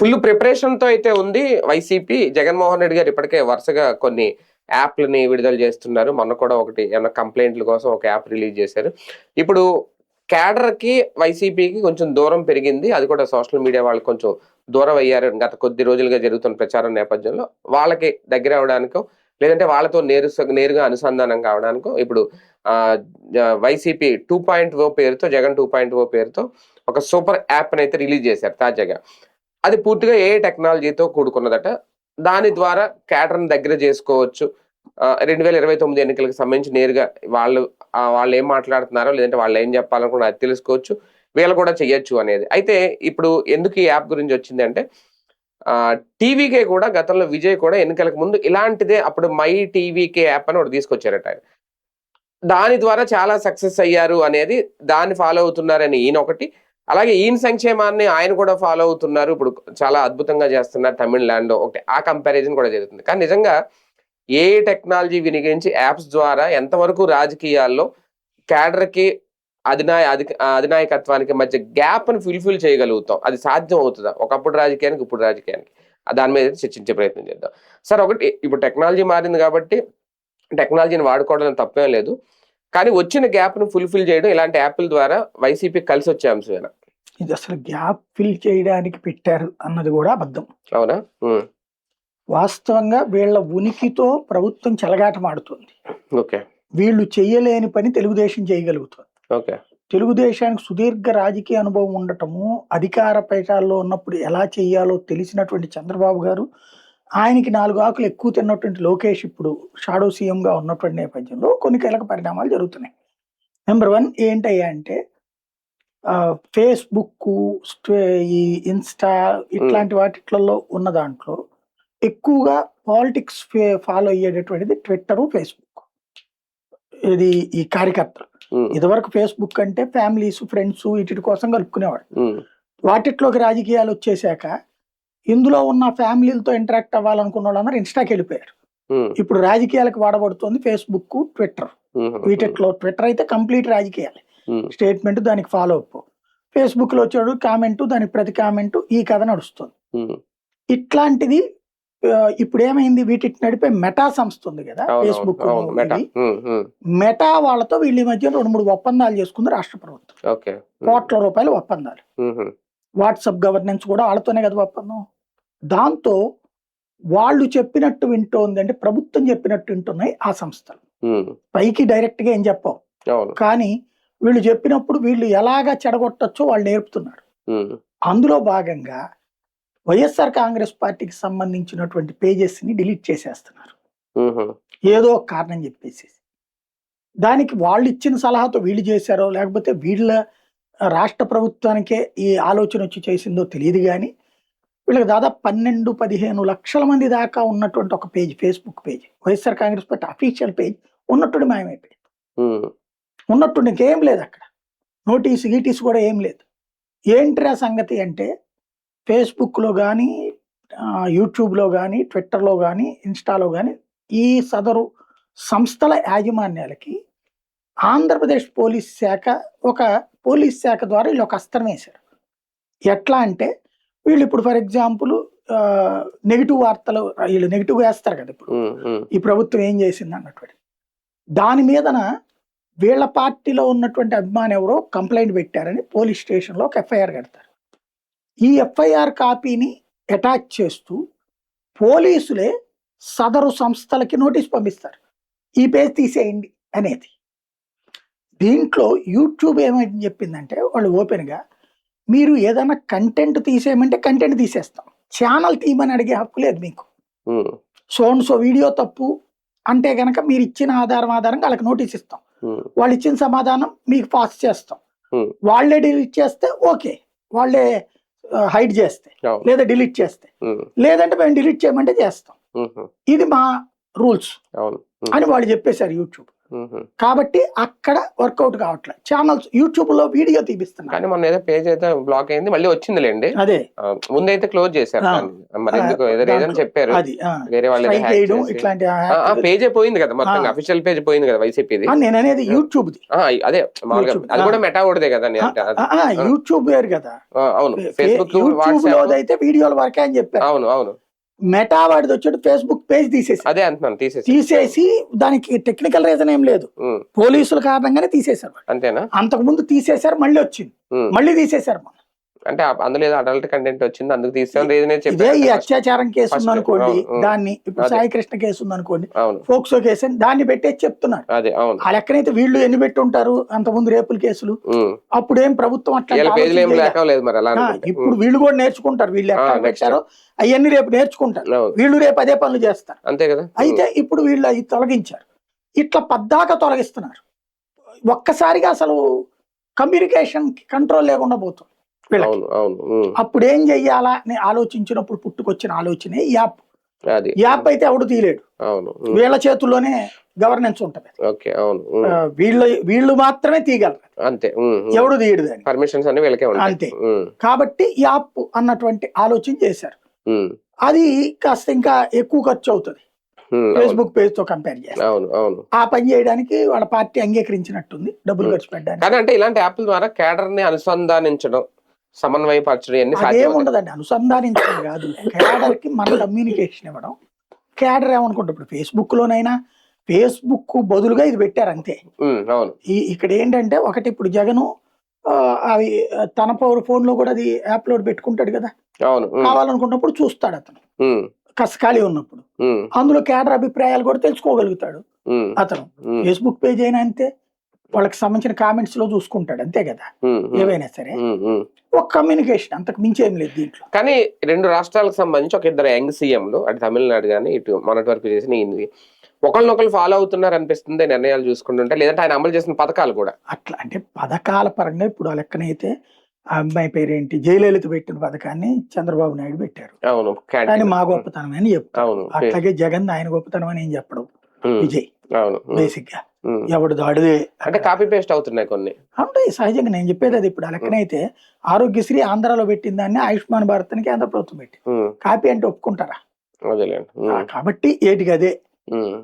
Full preparation తో అయితే ఉంది వైసీపీ. జగన్మోహన్ రెడ్డి గారు ఇప్పటికే వరుసగా కొన్ని యాప్లని విడుదల చేస్తున్నారు. మొన్న కూడా ఒకటి ఏమైనా కంప్లైంట్ల కోసం ఒక యాప్ రిలీజ్ చేశారు. ఇప్పుడు క్యాడర్ కి వైసీపీకి కొంచెం దూరం పెరిగింది. అది కూడా సోషల్ మీడియా వాళ్ళు కొంచెం దూరం అయ్యారు గత కొద్ది రోజులుగా జరుగుతున్న ప్రచారం నేపథ్యంలో. వాళ్ళకి దగ్గర అవడానికో లేదంటే వాళ్ళతో నేరుగా అనుసంధానం కావడానికో ఇప్పుడు వైసీపీ 2.0 పేరుతో, జగన్ 2.0 పేరుతో ఒక సూపర్ యాప్ అయితే రిలీజ్ చేశారు తాజాగా. అది పూర్తిగా ఏ టెక్నాలజీతో కూడుకున్నదట. దాని ద్వారా క్యాడర్ని దగ్గర చేసుకోవచ్చు. 2029 ఎన్నికలకు సంబంధించి నేరుగా వాళ్ళు ఏం మాట్లాడుతున్నారో లేదంటే వాళ్ళు ఏం చెప్పాలనుకున్నా అది తెలుసుకోవచ్చు. వీళ్ళు కూడా చెయ్యొచ్చు అనేది. అయితే ఇప్పుడు ఎందుకు ఈ యాప్ గురించి వచ్చింది అంటే టీవీకే కూడా గతంలో విజయ్ కూడా ఎన్నికలకు ముందు ఇలాంటిదే అప్పుడు మై టీవీకే యాప్ అని ఒకటి తీసుకొచ్చారట ఆయన. దాని ద్వారా చాలా సక్సెస్ అయ్యారు అనేది, దాన్ని ఫాలో అవుతున్నారని ఈయన ఒకటి. అలాగే ఈయన సంక్షేమాన్ని ఆయన కూడా ఫాలో అవుతున్నారు. ఇప్పుడు చాలా అద్భుతంగా చేస్తున్నారు తమిళనాడులో ఒకటి. ఆ కంపారిజన్ కూడా జరుగుతుంది. కానీ నిజంగా ఏ టెక్నాలజీ వినియోగించి యాప్స్ ద్వారా ఎంతవరకు రాజకీయాల్లో క్యాడర్కి అధినాయకత్వానికి మధ్య గ్యాప్ని ఫుల్ఫిల్ చేయగలుగుతాం, అది సాధ్యం అవుతుందా ఒకప్పుడు రాజకీయానికి ఇప్పుడు రాజకీయానికి, దాని మీద చర్చించే ప్రయత్నం చేద్దాం. సార్ ఒకటి, ఇప్పుడు టెక్నాలజీ మారింది కాబట్టి టెక్నాలజీని వాడుకోవడం తప్పేం లేదు. కానీ వచ్చిన గ్యాప్ను ఫుల్ఫిల్ చేయడం ఇలాంటి యాప్ల ద్వారా వైసీపీ కలిసి వచ్చే అంశమేనా? ఇది అసలు గ్యాప్ ఫిల్ చేయడానికి పెట్టారు అన్నది కూడా అబద్ధం. అవునా? వాస్తవంగా వీళ్ళ ఉనికితో ప్రభుత్వం చెలగాటమాడుతుంది. ఓకే. వీళ్ళు చెయ్యలేని పని తెలుగుదేశం చేయగలుగుతుంది. ఓకే. తెలుగుదేశానికి సుదీర్ఘ రాజకీయ అనుభవం ఉండటము, అధికార పీఠాల్లో ఉన్నప్పుడు ఎలా చెయ్యాలో తెలిసినటువంటి చంద్రబాబు గారు, ఆయనకి 4 ఆకులు ఎక్కువ తిన్నటువంటి లోకేష్ ఇప్పుడు షాడో సీఎంగా ఉన్నటువంటి నేపథ్యంలో కొన్ని కీలక పరిణామాలు జరుగుతున్నాయి. నెంబర్ 1 ఏంటయ్యా అంటే ఫేస్బుక్, ఈ ఇన్స్టా ఇట్లాంటి వాటిలలో ఉన్న దాంట్లో ఎక్కువగా పాలిటిక్స్ ఫాలో అయ్యేటటువంటిది ట్విట్టర్, ఫేస్బుక్. ఇది ఈ కార్యకర్తలు ఇదివరకు ఫేస్బుక్ అంటే ఫ్యామిలీస్, ఫ్రెండ్స్ వీటి కోసం కలుపుకునేవాడు. వాటిట్లోకి రాజకీయాలు వచ్చేసాక ఇందులో ఉన్న ఫ్యామిలీలతో ఇంటరాక్ట్ అవ్వాలనుకున్న వాళ్ళందరూ ఇన్స్టాకి వెళ్ళిపోయారు. ఇప్పుడు రాజకీయాలకు వాడబడుతుంది ఫేస్బుక్, ట్విట్టర్. వీటిలో ట్విట్టర్ అయితే కంప్లీట్ రాజకీయాలు, స్టేట్మెంట్ దానికి ఫాలో అప్. ఫేస్బుక్ లో వచ్చాడు కామెంట్, దానికి ప్రతి కామెంట్, ఈ కథ నడుస్తుంది. ఇట్లాంటిది ఇప్పుడు ఏమైంది, వీటి నడిపే మెటా సంస్థ ఉంది కదా ఫేస్బుక్, మెటా వాళ్ళతో వీళ్ళ మధ్య 2-3 ఒప్పందాలు చేసుకుంది రాష్ట్ర ప్రభుత్వం. కోట్ల రూపాయల ఒప్పందాలు. వాట్సాప్ గవర్నెన్స్ కూడా వాళ్ళతోనే కదా ఒప్పందం. దాంతో వాళ్ళు చెప్పినట్టు వింటోంది, అంటే ప్రభుత్వం చెప్పినట్టు వింటున్నాయి ఆ సంస్థలు. పైకి డైరెక్ట్ గా ఏం చెప్పాం, కానీ వీళ్ళు చెప్పినప్పుడు వీళ్ళు ఎలాగా చెడగొట్టచ్చో వాళ్ళు నేర్పుతున్నారు. అందులో భాగంగా వైఎస్ఆర్ కాంగ్రెస్ పార్టీకి సంబంధించినటువంటి పేజెస్ ని డిలీట్ చేసేస్తున్నారు ఏదో ఒక కారణం చెప్పేసి. దానికి వాళ్ళు ఇచ్చిన సలహాతో వీళ్ళు చేశారో లేకపోతే వీళ్ళ రాష్ట్ర ప్రభుత్వానికే ఈ ఆలోచన వచ్చి చేసిందో తెలియదు. కానీ వీళ్ళకి దాదాపు 12-15 లక్షల మంది దాకా ఉన్నటువంటి ఒక page, Facebook page, YSR Congress party official page ఉన్నట్టుండి మాయమైపోయింది. ఉన్నట్టుండి ఇంకేం లేదు అక్కడ, నోటీసు గీటీసు కూడా ఏం లేదు. ఏంట్రా సంగతి అంటే ఫేస్బుక్లో కానీ, యూట్యూబ్లో కానీ, ట్విట్టర్లో కానీ, ఇన్స్టాలో కానీ ఈ సదరు సంస్థల యాజమాన్యాలకి ఆంధ్రప్రదేశ్ పోలీస్ శాఖ ద్వారా వీళ్ళు ఒక అస్త్రం వేశారు. ఎట్లా అంటే వీళ్ళు ఇప్పుడు ఫర్ ఎగ్జాంపుల్ నెగిటివ్ వార్తలు వీళ్ళు నెగిటివ్ వేస్తారు కదా, ఇప్పుడు ఈ ప్రభుత్వం ఏం చేసింది అన్నటువంటి దాని మీదన వీళ్ళ పార్టీలో ఉన్నటువంటి అభిమాని ఎవరో కంప్లైంట్ పెట్టారని పోలీస్ స్టేషన్లో ఒక ఎఫ్ఐఆర్ కడతారు. ఈ ఎఫ్ఐఆర్ కాపీని అటాచ్ చేస్తూ పోలీసులే సదరు సంస్థలకి నోటీస్ పంపిస్తారు, ఈ పేజ్ తీసేయండి అనేది. దీంట్లో యూట్యూబ్ ఏమైంది చెప్పిందంటే వాళ్ళు ఓపెన్గా మీరు ఏదైనా కంటెంట్ తీసేయమంటే కంటెంట్ తీసేస్తాం, ఛానల్ తీయమని అడిగే హక్కు లేదు మీకు. సో వీడియో తప్పు అంటే కనుక మీరు ఇచ్చిన ఆధారంగా వాళ్ళకి నోటీస్ ఇస్తాం, వాళ్ళు ఇచ్చిన సమాధానం మీకు పాస్ చేస్తాం. వాళ్ళే డిలీట్ చేస్తే ఓకే, వాళ్ళే హైడ్ చేస్తే లేదా డిలీట్ చేస్తే, లేదంటే మేము డిలీట్ చేయమంటే చేస్తాం, ఇది మా రూల్స్ అని వాళ్ళు చెప్పేశారు యూట్యూబ్. మ్మ్. కాబట్టి అక్కడ వర్కౌట్ కావట్లేదు. ఛానల్స్ యూట్యూబ్ లో వీడియో తీపిస్తున్నారు. కానీ మొన్న ఏదో పేజ్ అయితే బ్లాక్ అయింది, మళ్ళీ వచ్చిందిలేండి. అదే ముందైతే క్లోజ్ చేశారు ఆ, దాన్ని. మరి ఎందుకు ఏదో రీజన్ చెప్పారు, అది వేరే వాళ్ళు స్ట్రైక్ చేయడం ఇట్లాంటి పేజే పోయింది కదా మొత్తం, అఫీషియల్ పేజ్ పోయింది కదా వైసీపీది. నేను అనేది యూట్యూబ్ ది. అదే మామూలుగా YouTube. అది కూడా మెటా ఓడిదే కదా యూట్యూబ్ వేరు కదా. అవును, ఫేస్బుక్ యూట్యూబ్ వాట్సాప్. లోదైతే వీడియోల వరకే అని చెప్పారు. అవును అవును మెటా వాడిది వచ్చాడు ఫేస్బుక్ పేజ్ తీసేసి అదే అంటున్నాను, తీసేసి దానికి టెక్నికల్ రీజన్ ఏం లేదు, పోలీసుల కారణంగానే తీసేశారు. అంతేనా? అంతకు ముందు తీసేశారు, మళ్ళీ వచ్చింది, మళ్ళీ తీసేశారు. అంటే అందులో ఏదో అడల్ట్ కంటెంట్ వచ్చింది, అందుకు తీసాం. ఇదే ఈ అత్యాచారం కేసు ఉందనుకోండి, దాన్ని ఇప్పుడు సాయి కృష్ణ కేసు ఉందనుకోండి, ఫోక్సో కేసు అని దాన్ని పెట్టేసి చెప్తున్నారు. అదే అవును, ఆ లెక్కనైతే వీళ్ళు ఎన్ని పెట్టి ఉంటారు అంతకుముందు రేపుల కేసులు. అప్పుడు ఏం ప్రభుత్వం అట్లా ఇప్పుడు వీళ్ళు కూడా నేర్చుకుంటారు, వీళ్ళు ఎట్లా పెట్టారో అవన్నీ రేపు నేర్చుకుంటారు, వీళ్ళు రేపు అదే పనులు చేస్తారు. అంతే కదా. అయితే ఇప్పుడు వీళ్ళు అవి తొలగించారు, ఇట్లా పద్దాక తొలగిస్తున్నారు. ఒక్కసారిగా అసలు కమ్యూనికేషన్ కంట్రోల్ లేకుండా పోతుంది. అప్పుడు ఏం చెయ్యాలా అని ఆలోచించినప్పుడు పుట్టుకొచ్చిన ఆలోచనే ఈ యాప్. యాప్ అయితే ఎవడు తీయలేడు, వీళ్ళ చేతుల్లోనే గవర్నెన్స్ ఉంటది. వీళ్ళు మాత్రమే తీయగలరు, అంతే, ఎవడు తీయడు దాన్ని, పర్మిషన్స్ అన్ని వీళ్ళకే ఉంటాయి. అంతే. కాబట్టి యాప్ అన్నటువంటి ఆలోచన చేశారు. అది కాస్త ఇంకా ఎక్కువ ఖర్చు అవుతుంది ఫేస్బుక్ పేజ్ తో కంపేర్ చేస్తే. ఆ పని చేయడానికి వాళ్ళ పార్టీ అంగీకరించినట్టుంది, డబ్బులు ఖర్చు పెట్టడానికి. అంటే ఇలాంటి యాప్ల ద్వారా కేడర్ ని అనుసంధానించడం, సమన్వయపరచడం అదేముండదండి, అనుసంధానించడం కాదు, కేడర్ కి మన కమ్యూనికేషన్ ఇవ్వడం. కేడర్ ఏమనుకుంటారు, ఇప్పుడు ఫేస్బుక్ లోనైనా ఫేస్బుక్ బదులుగా ఇది పెట్టారు అంతే. ఇక్కడ ఏంటంటే ఒకటి, ఇప్పుడు జగను అవి తన ఫోన్ లో కూడా అది యాప్ లోడ్ పెట్టుకుంటాడు కదా, కావాలనుకున్నప్పుడు చూస్తాడు అతను, ఖాళీ ఉన్నప్పుడు అందులో కేడర్ అభిప్రాయాలు కూడా తెలుసుకోగలుగుతాడు అతను. ఫేస్బుక్ పేజ్ అయినా అంతే, వాళ్ళకి సంబంధించిన కామెంట్స్ లో చూసుకుంటాడు అంతే కదా, ఏవైనా సరే ఒక కమ్యూనికేషన్, అంతకు మించి ఏం లేదు దీంట్లో. కానీ రెండు రాష్ట్రాలకు సంబంధించి ఒక ఇద్దరు యంగ్ సీఎంలు, అటు తమిళనాడు కానీ ఇటు మొన్నటి వరకు చేసిన ఒకళ్ళనొకళ్ళు ఫాలో అవుతున్నారు అనిపిస్తుంది నిర్ణయాలు చూసుకుంటుంటే, లేదంటే ఆయన అమలు చేసిన పథకాలు కూడా అట్లా. అంటే పథకాల పరంగా ఇప్పుడు ఆ లెక్కనైతే ఆ అమ్మాయి పేరేంటి, జయలలిత పెట్టిన పథకాన్ని చంద్రబాబు నాయుడు పెట్టారు, అవును, కానీ మా గొప్పతనం అని చెప్తాను. అట్లాగే జగన్ ఆయన గొప్పతనం అని ఏం చెప్పడం, విజయ్ బేసిక్ గా ఎవడు దాడిదే అంటే కాపీ పేస్ట్ అవుతున్నాయి కొన్ని. అంటే సహజంగా నేను చెప్పేది అది. ఇప్పుడు ఆ లెక్కనైతే ఆరోగ్యశ్రీ ఆంధ్రాలో పెట్టిన దాన్ని ఆయుష్మాన్ భారత్ అని కేంద్ర ప్రభుత్వం పెట్టి కాపీ అంటే ఒప్పుకుంటారా? కాబట్టి ఏటికి అదే.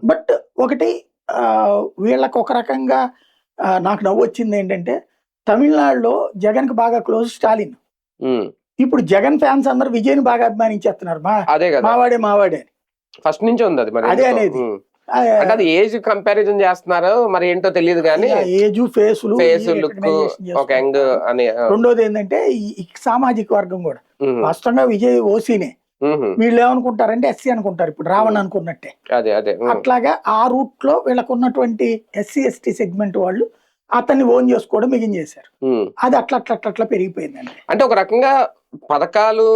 బట్ ఒకటి వీళ్ళకి ఒక రకంగా నాకు నవ్వు వచ్చింది ఏంటంటే, తమిళనాడులో జగన్ కి బాగా క్లోజ్ స్టాలిన్, ఇప్పుడు జగన్ ఫ్యాన్స్ అందరూ విజయ్ ని బాగా అభిమానించేస్తున్నారు, మావాడే మావాడే అని. ఫస్ట్ నుంచి ఉంది అది. అదే అనేది అది ఏజ్ కంపారిజన్ చేస్తున్నారు, మరి ఏంటో తెలియదు కానీ ఏజ్ ఫేస్ లుక్ ఒక యంగ్ అని. రెండోది ఏంటంటే ఈ సామాజిక వర్గం కూడా వాస్తవంగా విజయ్ ఓసీనే, వీళ్ళు ఏమనుకుంటారంటే ఎస్సీ అనుకుంటారు, ఇప్పుడు రావణ్ అనుకున్నట్టే. అట్లాగా ఆ రూట్ లో వీళ్ళకు ఉన్నటువంటి ఎస్సీ ఎస్టీ సెగ్మెంట్ వాళ్ళు అతన్ని ఓన్ చేసుకోవడం మిగించేశారు. అది అట్లా అట్లా అట్లా అట్లా పెరిగిపోయిందండి. అంటే ఒక రకంగా పథకాలు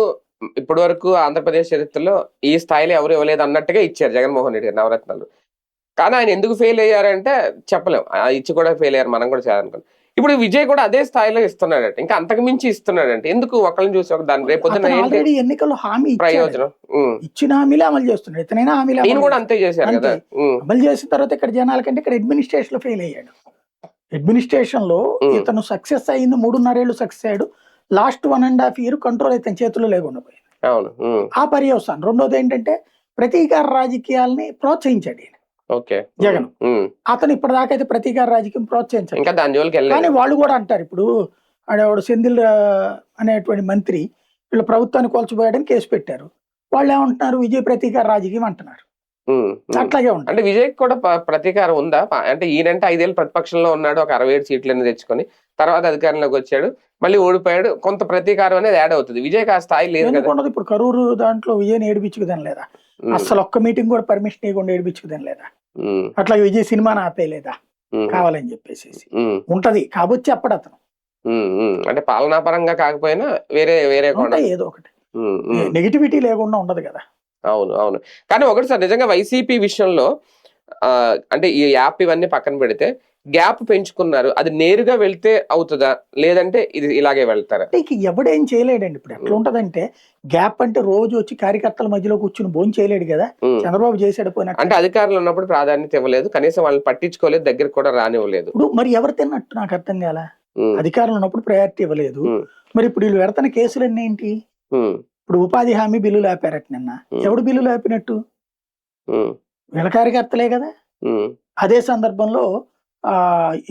ఇప్పటి వరకు ఆంధ్రప్రదేశ్ చరిత్రలో ఈ స్థాయిలో ఎవరు ఇవ్వలేదు అన్నట్టుగా ఇచ్చారు జగన్మోహన్ రెడ్డి గారు నవరత్నాలు. కానీ ఆయన ఎందుకు ఫెయిల్ అయ్యారంటే చెప్పలేం, ఇచ్చి కూడా ఫెయిల్ అయ్యారు, మనం కూడా చేయాలనుకున్నాం. ఇప్పుడు విజయ్ కూడా అదే స్థాయిలో ఇస్తున్నాడంటే, ఇంకా అంతకు మించి ఇస్తున్నాడంటే ఎందుకు ఒకళ్ళని చూసి ఒక దాని రేపు ఎన్నికల్లో హామీ ప్రయోజనం ఇచ్చిన హామీలే అమలు చేస్తున్నాడు, ఇతనైనా హామీలు నేను కూడా అంతే చేశారు కదా. అమలు చేసిన తర్వాత ఇక్కడ జనాల కంటే ఇక్కడ అడ్మినిస్ట్రేషన్ లో ఫెయిల్ అయ్యాడు. అడ్మినిస్ట్రేషన్ లో ఇతను సక్సెస్ అయింది, 3.5 ఏళ్ళు సక్సెస్ అయ్యాడు. లాస్ట్ 1.5 year కంట్రోల్ అయితే చేతిలో లేకుండా పోయింది. ఆ పర్యవసానం. రెండోది ఏంటంటే ప్రతీకార రాజకీయాల్ని ప్రోత్సహించాడు ఈయన జగన్. అతను ఇప్పటిదాకా అయితే ప్రతీకార రాజకీయం ప్రోత్సహించాడు, కానీ వాళ్ళు కూడా అంటారు, ఇప్పుడు ఆడవాడు సెంధిల్ అనేటువంటి మంత్రి వీళ్ళ ప్రభుత్వాన్ని కోల్చిపోయాడని కేసు పెట్టారు, వాళ్ళు ఏమంటున్నారు, విజయ్ ప్రతీకార రాజకీయం అంటున్నారు. అట్లాగే ఉంటుంది. అంటే విజయ్ కూడా ప్రతీకారం ఉందా? అంటే ఈయనంటే 5 ఏళ్ళు ప్రతిపక్షంలో ఉన్నాడు, ఒక 67 సీట్లను తెచ్చుకొని తర్వాత అధికారంలోకి వచ్చాడు, మళ్ళీ ఓడిపోయాడు, కొంత ప్రతీకారం అనేది యాడ్ అవుతుంది. విజయ్ ఆ స్థాయి లేదు కదా. ఇప్పుడు కరూరు దాంట్లో విజయ్ ఏడిపించుకుదాని లేదా, అసలు ఒక్క మీటింగ్ కూడా పర్మిషన్ ఇవ్వకుండా ఏడిపించుకుదాని లేదా, అట్లా విజయ్ సినిమాని ఆపేయలేదా కావాలని చెప్పేసి ఉంటది కాబట్టి చెప్పడు అతను. అంటే పాలనాపరంగా కాకపోయినా వేరే వేరే ఏదో ఒకటి నెగిటివిటీ లేకుండా ఉండదు కదా. అవును అవును. కానీ ఒకటి సార్, నిజంగా వైసీపీ విషయంలో అంటే ఈ యాప్ ఇవన్నీ పక్కన పెడితే గ్యాప్ పెంచుకున్నారు. అది నేరుగా వెళ్తే అవుతుందా, లేదంటే ఇది ఇలాగే వెళ్తారా? అంటే ఇక ఎవడేం చేయలేడండి. ఇప్పుడు ఎట్లా ఉంటదంటే గ్యాప్ అంటే రోజు వచ్చి కార్యకర్తల మధ్యలో కూర్చుని భోజనం చేయలేడు కదా. ఉమ్. చంద్రబాబు చేసాడు పోయినట్టు. అంటే అధికారులు ఉన్నప్పుడు ప్రాధాన్యత ఇవ్వలేదు, కనీసం వాళ్ళని పట్టించుకోలేదు, దగ్గర కూడా రానివ్వలేదు. ఇప్పుడు మరి ఎవరు తిన్నట్టు నాకు అర్థం కాల. ఉమ్. అధికారులు ఉన్నప్పుడు ప్రయారిటీ ఇవ్వలేదు. ఉమ్. మరి ఇప్పుడు వీళ్ళు పెడుతున్న కేసులన్నీ ఏంటి? ఉమ్. ఇప్పుడు ఉపాధి హామీ బిల్లులు ఆపారట నిన్న. ఎవడు బిల్లులు ఆపినట్టు? ఉమ్. వీళ్ళ కార్యకర్తలే కదా. ఉమ్. అదే సందర్భంలో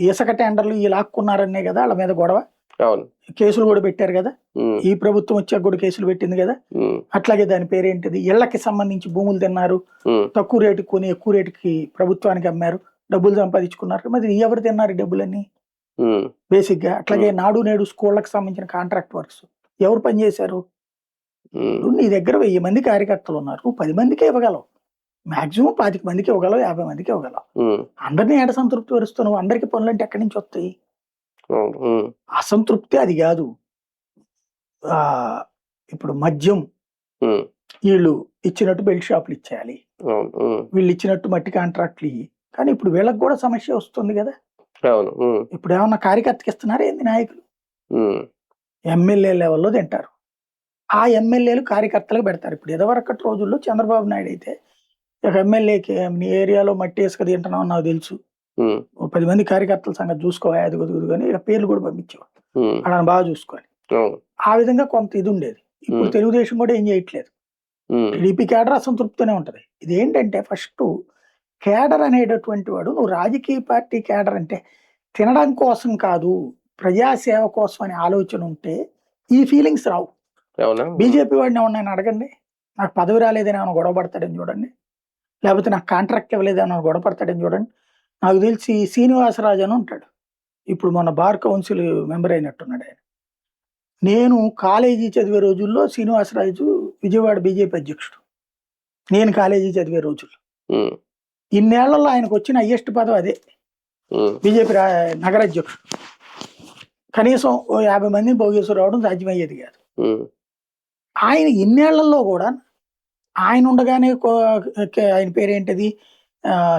ఇసుక టెండర్లు ఈ లాక్కున్నారనే కదా వాళ్ళ మీద గొడవ. అవును. కేసులు కూడా పెట్టారు కదా. ఉమ్. ఈ ప్రభుత్వం వచ్చాక కూడా కేసులు పెట్టింది కదా. ఉమ్. అట్లాగే దాని పేరేంటిది, ఇళ్లకి సంబంధించి భూములు తిన్నారు, ఉమ్. తక్కువ రేటుకి కొని ఎక్కువ రేటుకి ప్రభుత్వానికి అమ్మారు, డబ్బులు సంపాదించుకున్నారు. మరి ఎవరు తిన్నారు ఈ డబ్బులన్నీ ఉమ్. బేసిక్ గా? అట్లాగే నాడు నేడు స్కూళ్ళకి సంబంధించిన కాంట్రాక్ట్ వర్క్స్ ఎవరు పనిచేశారు? ఉమ్. నువ్వు నీ దగ్గర 1000 మంది కార్యకర్తలు ఉన్నారు, నువ్వు 10 మందికే ఇవ్వగలవు, మాక్సిమం 25 మందికి ఇవ్వగలవు, 50 మందికి ఇవ్వగలవు. ఉమ్. అందరినీ ఏడ సంతృప్తి పరుస్తావు నువ్వు? అందరికి పనులు అంటే ఎక్కడి నుంచి వస్తాయి? అవును. ఉమ్. అసంతృప్తి అది కాదు. ఆ ఇప్పుడు మద్యం ఉమ్. వీళ్ళు ఇచ్చినట్టు బెల్ట్ షాపులు ఇచ్చేయాలి, అవును. ఉమ్. వీళ్ళు ఇచ్చినట్టు మట్టి కాంట్రాక్ట్లు ఇయ్యి. కానీ ఇప్పుడు వీళ్ళకి కూడా సమస్య వస్తుంది కదా. అవును. ఉమ్. ఇప్పుడు ఏమన్నా కార్యకర్తకి ఇస్తున్నారా ఏంది నాయకులు? ఉమ్. ఎమ్మెల్యే లెవెల్లో తింటారు, ఆ ఎమ్మెల్యేలు కార్యకర్తలకు పెడతారు. ఇప్పుడు ఎదవరకటి రోజుల్లో చంద్రబాబు నాయుడు అయితే ఒక ఎమ్మెల్యేకి నీ ఏరియాలో మట్టి వేసుక తింటున్నావు నాకు తెలుసు, ఉమ్. 10 మంది కార్యకర్తల సంగతి చూసుకోవాలి, అది కుదుగుదు కానీ ఇలా పేర్లు కూడా పంపించేవాడు, ఉమ్. అలా బాగా చూసుకోవాలి. అవును. ఆ విధంగా కొంత ఇది ఉండేది. ఇప్పుడు తెలుగుదేశం కూడా ఏం చేయట్లేదు. ఉమ్. టీడీపీ కేడర్ అసంతృప్తినే ఉంటది. ఇది ఏంటంటే ఫస్ట్ కేడర్ అనేటటువంటి వాడు, నువ్వు రాజకీయ పార్టీ కేడర్ అంటే తినడం కోసం కాదు, ప్రజాసేవ కోసం అనే ఆలోచన ఉంటే ఈ ఫీలింగ్స్ రావు. అవునా? బీజేపీ వాడిని ఎవరినైనా అడగండి, నాకు పదవి రాలేదని ఏమైనా గొడవ పడతాడని చూడండి, లేకపోతే నాకు కాంట్రాక్ట్ ఇవ్వలేదని గొడవ పడతాడని చూడండి. నాకు తెలిసి శ్రీనివాసరాజు అని ఉంటాడు, ఇప్పుడు మన బార్ కౌన్సిల్ మెంబర్ అయినట్టున్నాడు ఆయన. నేను కాలేజీ చదివే రోజుల్లో శ్రీనివాసరాజు విజయవాడ బీజేపీ అధ్యక్షుడు, నేను కాలేజీ చదివే రోజుల్లో. ఉమ్. ఇన్నేళ్లలో ఆయనకు వచ్చిన హయ్యెస్ట్ పదవి అదే, ఉమ్. బీజేపీ నగర అధ్యక్షుడు. కనీసం ఓ 50 మందిని పోగేసి రావడం సాధ్యమయ్యేది కాదు. ఉమ్. ఆయన ఇన్నేళ్లలో కూడా ఆయన ఉండగానే ఆయన పేరేంటిది,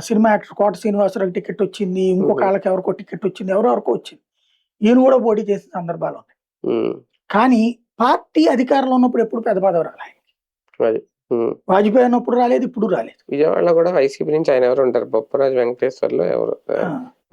సినిమా యాక్టర్ కోట శ్రీనివాసరావు టికెట్ వచ్చింది, ఇంకొక వాళ్ళకి ఎవరికో టికెట్ వచ్చింది, ఎవరెవరికో వచ్చింది. ఈయన కూడా పోటీ చేసిన సందర్భాలు ఉన్నాయి. ఉమ్. కానీ పార్టీ అధికారంలో ఉన్నప్పుడు ఎప్పుడు పెద్ద పదవి రాలేదు. అది. ఉమ్. వాజ్పేయి ఉన్నప్పుడు రాలేదు, ఇప్పుడు రాలేదు. విజయవాడలో కూడా వైసీపీ నుంచి ఆయన ఎవరు ఉంటారు, బొప్పరాజు వెంకటేశ్వర్లు ఎవరు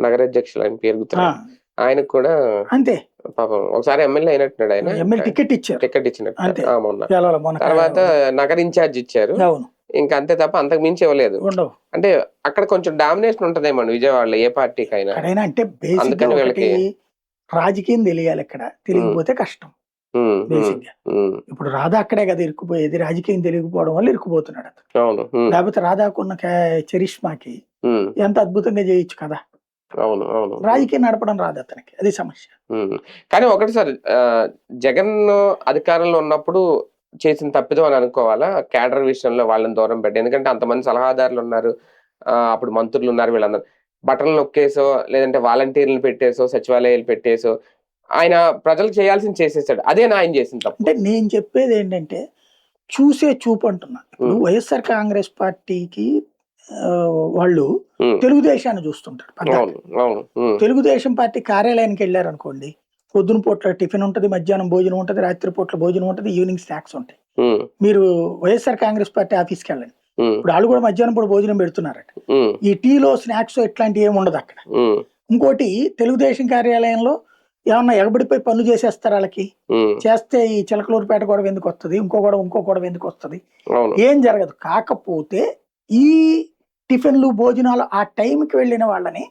నగరాధ్యక్షులు ఆయన పేరు గుర్తురాదు. ఆయనకు కూడా అంతే, పాపం ఒకసారి ఎమ్మెల్యే అయినట్టున్నాడు, ఆయన ఎమ్మెల్యే టికెట్ ఇచ్చారు, టికెట్ ఇచ్చినట్టు అంతే. మొన్న మొన్న తర్వాత నగర ఇన్ఛార్జ్ ఇచ్చారు, అవును, ఇంకా అంతే తప్ప అంతకు మించి ఇవ్వలేదు. ఉండవు. అంటే అక్కడ కొంచెం డామినేషన్ ఉంటదేమో విజయవాడలో ఏ పార్టీకైనా. ఎక్కడైనా అంటే బేసిక్ అందుకని వీళ్ళకి రాజకీయం తెలియాలి, ఎక్కడ తెలియకపోతే కష్టం ఉమ్. బేసిక్ గా. ఉమ్. ఇప్పుడు రాధా అక్కడే కదా ఇరుక్కుపోయేది, రాజకీయం తెలియకపోవడం వల్ల ఇరుక్కుపోతున్నాడు అతను. అవును. ఉమ్. లేకపోతే రాధాకున్న చరిష్మాకి ఉమ్. ఎంత అద్భుతంగా చేయొచ్చు కదా. అవును. అవును. రాజకీయం నడపడం రాదు అతనికి, అది సమస్య. కానీ ఒకటి సార్, జగన్ అధికారంలో ఉన్నప్పుడు చేసిన తప్పిదం అని అనుకోవాలా క్యాడర్ విషయంలో వాళ్ళని దూరం పెట్టి? ఎందుకంటే అంతమంది సలహాదారులు ఉన్నారు, అప్పుడు మంత్రులు ఉన్నారు, వీళ్ళందరూ బటన్లు నొక్కేసో లేదంటే వాలంటీర్లు పెట్టేసో సచివాలయాలు పెట్టేసో ఆయన ప్రజలకు చేయాల్సింది చేసేసాడు. అదే ఆయన చేసిన తప్పు. అంటే నేను చెప్పేది ఏంటంటే చూసే చూపు అంటున్నా. ఇప్పుడు వైఎస్ఆర్ కాంగ్రెస్ పార్టీకి వాళ్ళు తెలుగుదేశాన్ని చూస్తుంటారు. తెలుగుదేశం పార్టీ కార్యాలయానికి వెళ్ళారు అనుకోండి, పొద్దున పూట్ల టిఫిన్ ఉంటది, మధ్యాహ్నం భోజనం ఉంటది, రాత్రి పూట్ల భోజనం ఉంటది, ఈవినింగ్ స్నాక్స్ ఉంటాయి. మీరు వైఎస్ఆర్ కాంగ్రెస్ పార్టీ ఆఫీస్కి వెళ్ళండి, ఇప్పుడు వాళ్ళు కూడా మధ్యాహ్నం పూట భోజనం పెడుతున్నారట. ఈ టీలో స్నాక్స్ ఇట్లాంటివి ఏమి ఉండదు అక్కడ. ఇంకోటి, తెలుగుదేశం కార్యాలయంలో ఏమన్నా ఎగబడిపోయి పనులు చేసేస్తారు వాళ్ళకి, చేస్తే ఈ చిలకలూరుపేట గొడవ ఎందుకు వస్తుంది, ఇంకో గొడవ ఎందుకు వస్తుంది, ఏం జరగదు. కాకపోతే ఈ టిఫిన్లు భోజనాలు ఆ టైంకి వెళ్ళిన వాళ్ళని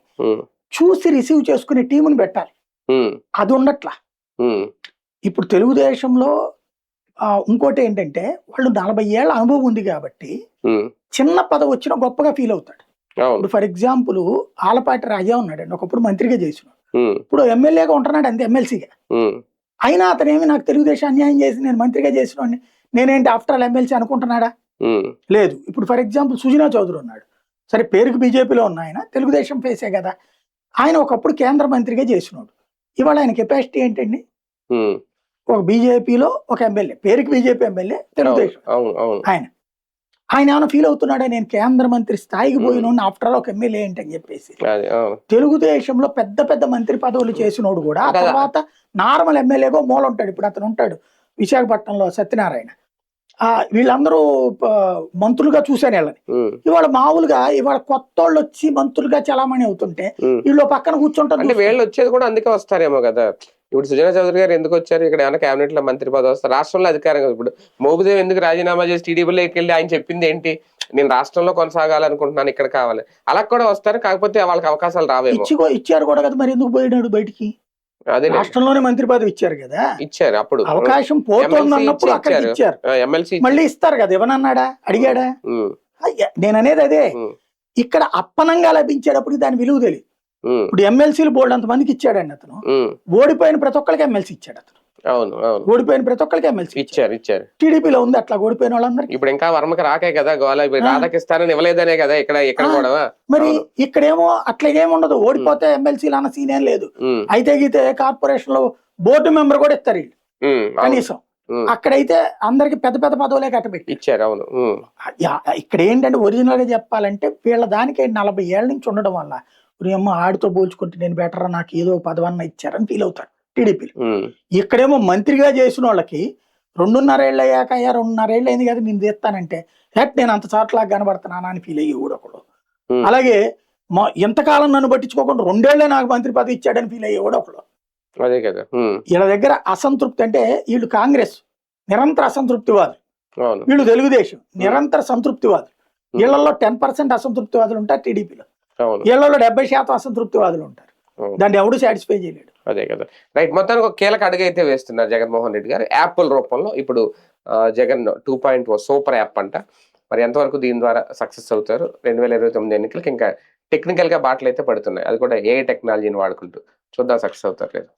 చూసి రిసీవ్ చేసుకునే టీముని పెట్టాలి, అది ఉండట్లా. ఇప్పుడు తెలుగుదేశంలో ఇంకోటి ఏంటంటే వాళ్ళు 40 ఏళ్ల అనుభవం ఉంది కాబట్టి చిన్న పదవి వచ్చినా గొప్పగా ఫీల్ అవుతాడు. ఇప్పుడు ఫర్ ఎగ్జాంపుల్ ఆలపాటి రాజా ఉన్నాడండి, ఒకప్పుడు మంత్రిగా చేసినాడు, ఇప్పుడు ఎమ్మెల్యేగా ఉంటున్నాడు అంతే, ఎమ్మెల్సీగా. అయినా అతనేమి నాకు తెలుగుదేశం అన్యాయం చేసి నేను మంత్రిగా చేసినోడిని, నేనేంటి ఆఫ్టర్ ఆల్ ఎమ్మెల్సీ అనుకుంటున్నాడా? లేదు. ఇప్పుడు ఫర్ ఎగ్జాంపుల్ సుజనా చౌదరి ఉన్నాడు, సరే పేరుకి బీజేపీలో ఉన్న ఆయన తెలుగుదేశం ఫేసే కదా, ఆయన ఒకప్పుడు కేంద్ర మంత్రిగా చేసినోడు, ఇవాళ ఆయన కెపాసిటీ ఏంటండి? ఒక బీజేపీలో ఒక ఎమ్మెల్యే, పేరుకి బీజేపీ ఎమ్మెల్యే, తెలుగుదేశం ఆయన. ఆయన ఏమైనా ఫీల్ అవుతున్నాడా నేను కేంద్ర మంత్రి స్థాయికి పోయిన ఆఫ్టర్ ఆల్ ఒక ఎమ్మెల్యే ఏంటి అని చెప్పేసి. అది అవును. తెలుగుదేశంలో పెద్ద పెద్ద మంత్రి పదవులు చేసినోడు కూడా ఆ కదా. తర్వాత నార్మల్ ఎమ్మెల్యేగా మూల ఉంటాడు. ఇప్పుడు అతను ఉంటాడు విశాఖపట్నంలో సత్యనారాయణ. వీళ్ళందరూ మంత్రులుగా చూశాను వీళ్ళని. ఉమ్, ఇవాళ మామూలుగా ఇవాళ కొత్త వాళ్ళు వచ్చి మంత్రులుగా చలామణి అవుతుంటే ఉమ్. వీళ్ళు పక్కన కూర్చుంటారు. అంటే వీళ్ళు వచ్చేది కూడా అందుకే వస్తారేమో కదా. ఇప్పుడు సుజనా చౌదరి గారు ఎందుకు వచ్చారు ఇక్కడ, ఏమైనా కేబినెట్ లో మంత్రి పదవి వస్తారు, రాష్ట్రంలో అధికారం కదా. ఇప్పుడు మోబుదేవ్ ఎందుకు రాజీనామా చేసి టీడీపీలోకి వెళ్ళి ఆయన చెప్పింది ఏంటి, నేను రాష్ట్రంలో కొనసాగాలనుకుంటున్నాను, ఇక్కడ కావాలి, అలా కూడా వస్తారు. కాకపోతే వాళ్ళకి అవకాశాలు రావేమో. ఇచ్చారు కూడా కదా, మరి ఎందుకు పోయినాడు బయటికి? అదే రాష్ట్రంలోనే మంత్రి పదవి ఇచ్చారు కదా, ఇచ్చారు. అప్పుడు అవకాశం పోతుంది అన్నప్పుడు అక్కడికి ఇచ్చారు. ఎమ్మెల్సీ మళ్ళీ ఇస్తారు కదా, ఇవ్వనన్నాడా, అడిగాడా? నేను అనేది అదే, ఇక్కడ అప్పనంగా లభించేటప్పుడు దాని విలువ తెలియదు. ఇప్పుడు ఎమ్మెల్సీలు బోర్డు అంతమందికి ఇచ్చాడండి అతను. ఓడిపోయిన ప్రతి ఒక్కరికి ఎమ్మెల్సీ ఇచ్చాడు అతను. అవును అవును, ఓడిపోయిన ప్రతి ఒక్కరికి ఎమ్మెల్సీ ఇచ్చారు. టీడీపీలో ఉంది అట్లా ఓడిపోయిన వాళ్ళందరికీ. ఇప్పుడు ఇంకా వర్మకి రాకే కదా గోళ, రాధకి ఇస్తానని ఇవ్వలేదనే కదా ఇక్కడ కూడా. మరి ఇక్కడేమో అట్లాగేమి ఉండదు, ఓడిపోతే ఎమ్మెల్సీలు అన్న సీన్ ఏం లేదు. అయితే గీతే కార్పొరేషన్ లో బోర్డు మెంబర్ కూడా ఇస్తారు వీళ్ళు కనీసం. అక్కడైతే అందరికి పెద్ద పెద్ద పదవులే కట్టబెట్టి ఇచ్చారు. అవును. ఇక్కడ ఏంటంటే ఒరిజినల్ గా చెప్పాలంటే వీళ్ళ దానికి 40 ఏళ్ల నుంచి ఉండడం వల్ల అమ్మ ఆడితో పోల్చుకుంటే నేను బెటర్, నాకు ఏదో పదవన్న ఇచ్చారని ఫీల్ అవుతాడు టీడీపీలో. ఇక్కడేమో మంత్రిగా చేసిన వాళ్ళకి 2.5 ఏళ్ళు అయ్యాక 2.5 ఏళ్ళు అయింది కదా నేను తీస్తానంటే నేను అంత చాట్లాగా కనబడుతున్నానా అని ఫీల్ అయ్యి ఒకడు. అలాగే ఎంతకాలం నన్ను పట్టించుకోకుండా 2 ఏళ్లే నాకు మంత్రి పదవి ఇచ్చాడని ఫీల్ అయ్యి ఒకడు. అదే కదా. వీళ్ళ దగ్గర అసంతృప్తి అంటే వీళ్ళు కాంగ్రెస్ నిరంతర అసంతృప్తివాదులు, వీళ్ళు తెలుగుదేశం నిరంతర సంతృప్తివాదులు. వీళ్ళల్లో 10% అసంతృప్తివాదులు ఉంటారు టీడీపీలో, వీళ్ళలో 70% అసంతృప్తివాదులు ఉంటారు. దాన్ని ఎవడు సాటిస్ఫై చేయలేడు. అదే కదా. రైట్, మొత్తానికి ఒక కీలక అడుగు అయితే వేస్తున్నారు జగన్మోహన్ రెడ్డి గారు యాప్ల రూపంలో. ఇప్పుడు జగన్ 2.0 సూపర్ యాప్ అంట. మరి ఎంతవరకు దీని ద్వారా సక్సెస్ అవుతారు? 2029 ఎన్నికలకి ఇంకా టెక్నికల్ గా బాటలు అయితే పడుతున్నాయి, అది కూడా ఏ టెక్నాలజీని వాడుకుంటూ. చూద్దాం సక్సెస్ అవుతారు లేదు.